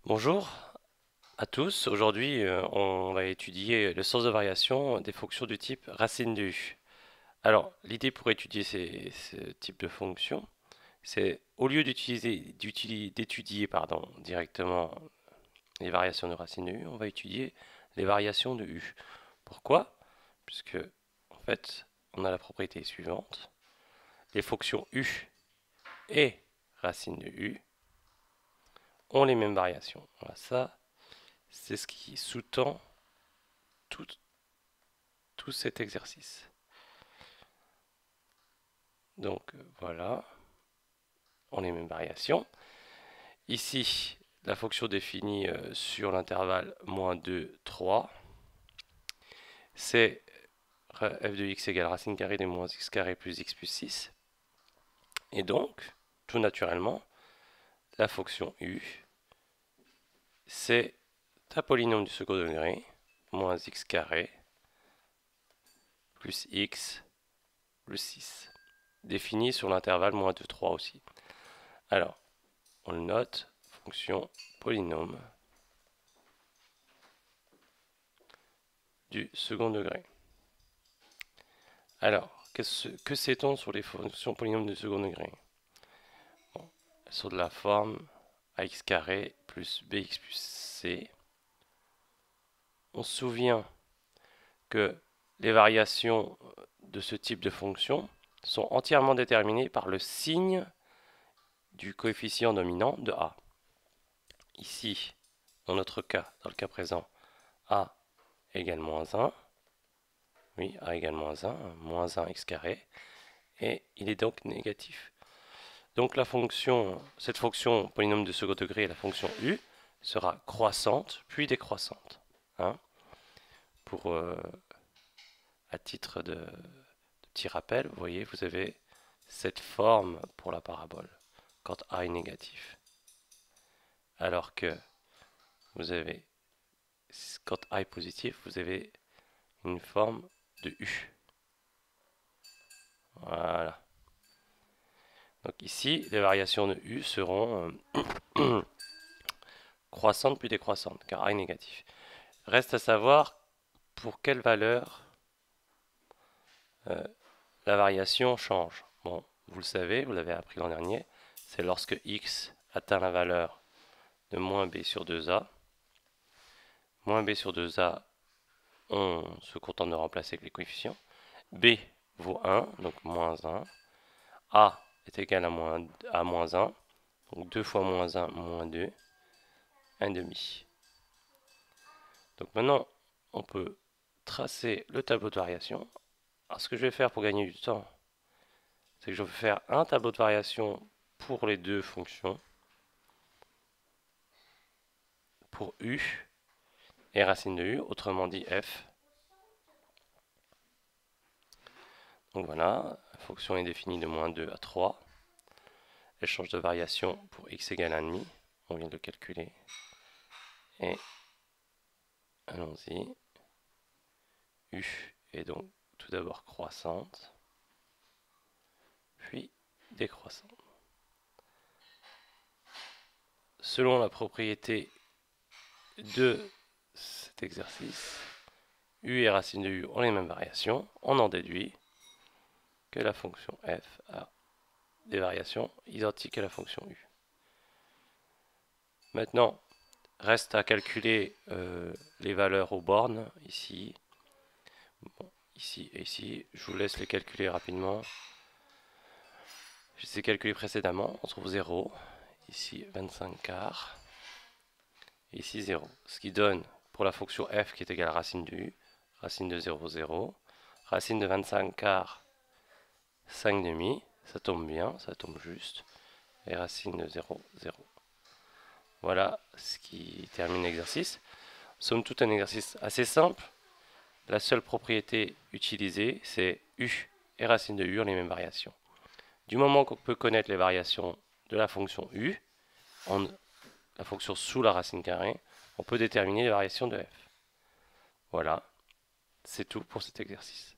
Bonjour à tous. Aujourd'hui, on va étudier le sens de variation des fonctions du type racine de u. Alors, l'idée pour étudier ce type de fonction, c'est au lieu d'étudier directement les variations de racine de u, on va étudier les variations de u. Pourquoi? Puisque, en fait, on a la propriété suivante. Les fonctions u et racine de u ont les mêmes variations. Voilà, ça, c'est ce qui sous-tend tout, tout cet exercice. Donc voilà, on les mêmes variations. Ici, la fonction définie sur l'intervalle moins 2, 3, c'est f de x égale racine carrée de moins x carré plus x plus 6. Et donc, tout naturellement, la fonction u, c'est un polynôme du second degré, moins x carré plus x plus 6, défini sur l'intervalle moins 2, 3 aussi. Alors, on le note, fonction polynôme du second degré. Alors, que sait-on sur les fonctions polynômes du second degré? Bon, elles sont de la forme ax carré plus bx plus c. On se souvient que les variations de ce type de fonction sont entièrement déterminées par le signe du coefficient dominant de a. Ici, dans notre cas, dans le cas présent, a égale moins 1. Oui, a égale moins 1 x carré. Et il est donc négatif. Donc cette fonction polynôme de second degré, la fonction u, sera croissante puis décroissante. Hein. Pour, à titre de petit rappel, vous voyez, vous avez cette forme pour la parabole quand a est négatif. Alors que vous avez, quand a est positif, vous avez une forme de u. Voilà. Donc ici, les variations de u seront croissante puis décroissante, car A est négatif. Reste à savoir pour quelle valeur la variation change. Bon, vous le savez, vous l'avez appris l'an dernier, c'est lorsque x atteint la valeur de moins b sur 2a. Moins b sur 2a, on se contente de remplacer avec les coefficients. B vaut 1, donc moins 1. A est égal à moins 1, donc 2 fois moins 1, moins 2, 1 demi. Donc maintenant, on peut tracer le tableau de variation. Alors ce que je vais faire pour gagner du temps, c'est que je vais faire un tableau de variation pour les deux fonctions, pour u et racine de u, autrement dit f. Donc voilà, la fonction est définie de moins 2 à 3. Elle change de variation pour x égale 1,5. On vient de le calculer. Et allons-y. U est donc tout d'abord croissante, puis décroissante. Selon la propriété de cet exercice, u et racine de u ont les mêmes variations. On en déduit que la fonction f a des variations identiques à la fonction u. Maintenant, reste à calculer les valeurs aux bornes, ici, bon, ici et ici. Je vous laisse les calculer rapidement. Je les ai calculés précédemment. On trouve 0, ici 25 quarts, ici 0. Ce qui donne pour la fonction f qui est égale à racine de u, racine de 0, 0, racine de 25 quarts, 5 demi, ça tombe bien, ça tombe juste, et racine de 0, 0. Voilà ce qui termine l'exercice. Somme toute, un exercice assez simple. La seule propriété utilisée, c'est u et racine de u ont les mêmes variations. Du moment qu'on peut connaître les variations de la fonction u, la fonction sous la racine carrée, on peut déterminer les variations de f. Voilà, c'est tout pour cet exercice.